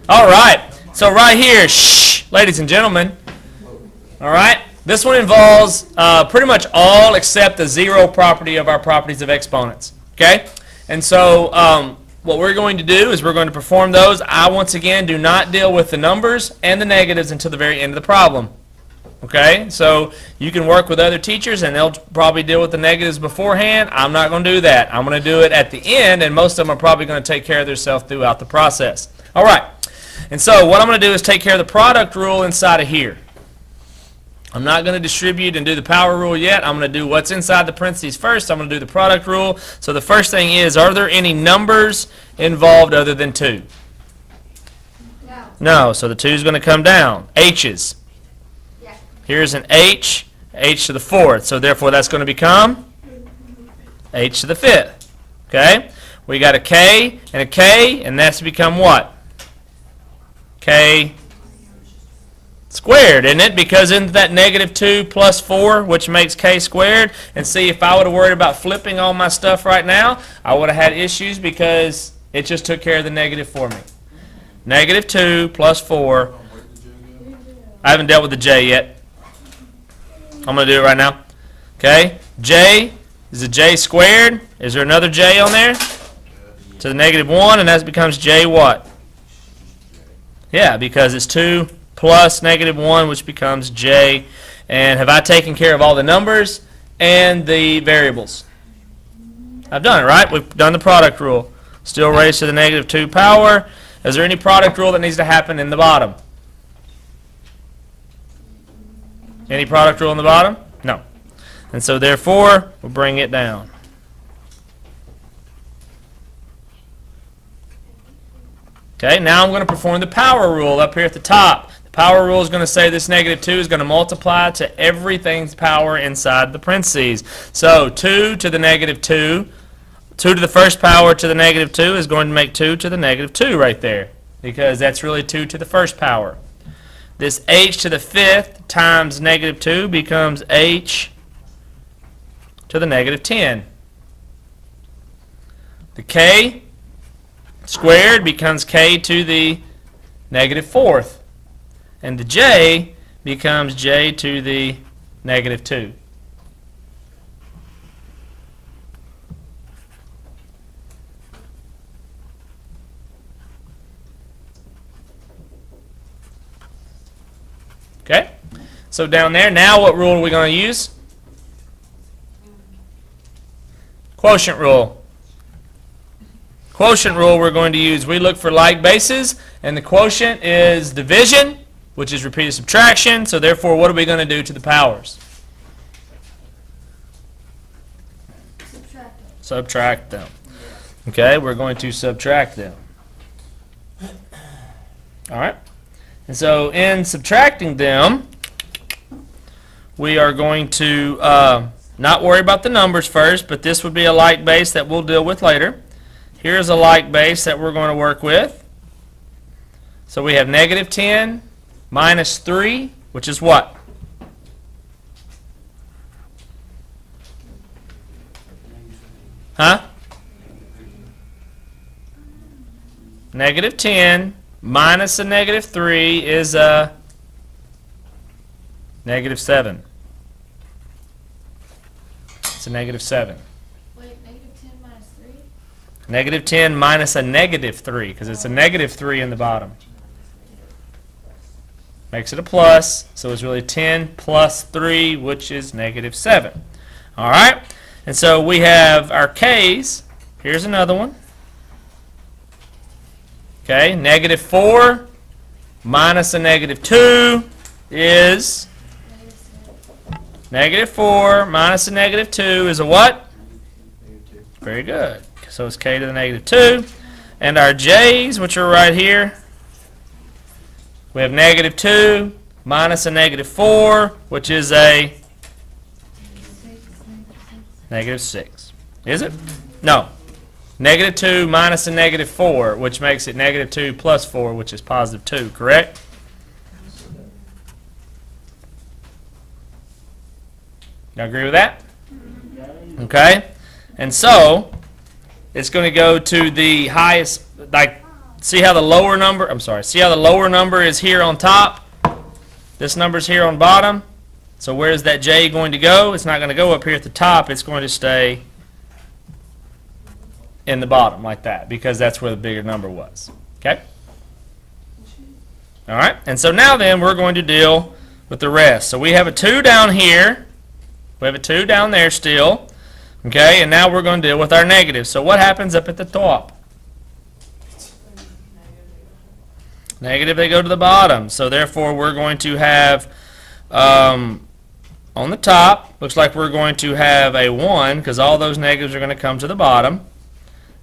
All right. So right here, shh, ladies and gentlemen. All right. This one involves pretty much all except the zero property of our properties of exponents. Okay. And so what we're going to do is we're going to perform those. I, once again, do not deal with the numbers and the negatives until the very end of the problem. Okay, so you can work with other teachers and they'll probably deal with the negatives beforehand. I'm not going to do that. I'm going to do it at the end, and most of them are probably going to take care of themselves throughout the process. All right, and so what I'm going to do is take care of the product rule inside of here. I'm not going to distribute and do the power rule yet. I'm going to do what's inside the parentheses first. I'm going to do the product rule. So the first thing is, are there any numbers involved other than 2? No. No, so the 2 is going to come down. H's. Here's an h to the 4th. So therefore that's going to become h to the 5th. Okay? We got a k, and that's become what? K squared, isn't it? Because isn't that negative 2 plus 4, which makes k squared? And see, if I would have worried about flipping all my stuff right now, I would have had issues because it just took care of the negative for me. Negative 2 plus 4. I haven't dealt with the j yet. I'm going to do it right now. Okay, j is a j squared. Is there another j on there? To the negative 1, and that becomes j what? Yeah, because it's 2 plus negative 1, which becomes j. And have I taken care of all the numbers and the variables? I've done it, right? We've done the product rule. Still raised to the negative 2 power. Is there any product rule that needs to happen in the bottom? Any product rule in the bottom? No. And so therefore, we'll bring it down. Okay, now I'm going to perform the power rule up here at the top. The power rule is going to say this negative 2 is going to multiply to everything's power inside the parentheses. So 2 to the negative 2, 2 to the first power to the negative 2 is going to make 2 to the negative 2 right there, because that's really 2 to the first power. This h to the 5th times negative 2 becomes h to the negative 10. The k squared becomes k to the negative 4th. And the j becomes j to the negative 2. Okay, so down there, now what rule are we going to use? Quotient rule. Quotient rule we're going to use, we look for like bases, and the quotient is division, which is repeated subtraction, so therefore what are we going to do to the powers? Subtract them. Okay, we're going to subtract them. All right. And so in subtracting them, we are going to not worry about the numbers first, but this would be a like base that we'll deal with later. Here's a like base that we're going to work with. So we have negative 10 minus 3, which is what? Huh? Negative 10 minus a negative 3 is a negative 7. It's a negative 7. Wait, negative 10 minus 3? Negative 10 minus a negative 3, because it's a negative 3 in the bottom. Makes it a plus, so it's really 10 plus 3, which is negative 7. All right, and so we have our k's. Here's another one. Okay, negative 4 minus a negative 2 is negative 4 minus a negative 2 is a what? Very good. So it's k to the negative 2. And our j's, which are right here, we have negative 2 minus a negative 4, which is a negative 6. Is it? No. Negative 2 minus a negative 4, which makes it negative 2 plus 4, which is positive 2, correct? You agree with that? Okay. And so, it's going to go to the highest, like, see how the lower number, I'm sorry, see how the lower number is here on top? This number's here on bottom. So where's that j going to go? It's not going to go up here at the top. It's going to stay in the bottom like that because that's where the bigger number was. Okay? All right. And so now then we're going to deal with the rest. So we have a 2 down here. We have a 2 down there still. Okay? And now we're going to deal with our negatives. So what happens up at the top? Negative, they go to the bottom. So therefore, we're going to have, on the top, looks like we're going to have a 1, because all those negatives are going to come to the bottom.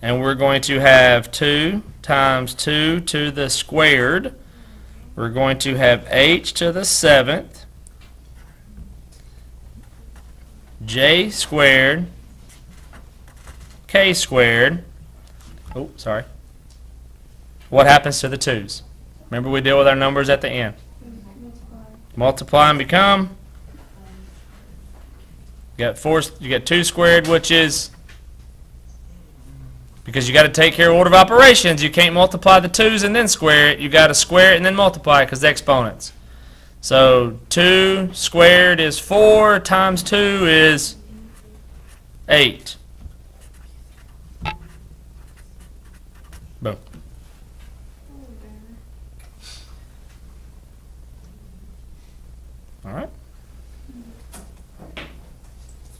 And we're going to have 2 times 2 to the squared. We're going to have h to the 7th, j squared, k squared. Oh, sorry. What happens to the 2's? Remember, we deal with our numbers at the end. Multiply and become. You got 2 squared, which is, because you got to take care of order of operations, you can't multiply the 2's and then square it. You got to square it and then multiply it because they're exponents. So 2 squared is 4 times 2 is 8. Boom.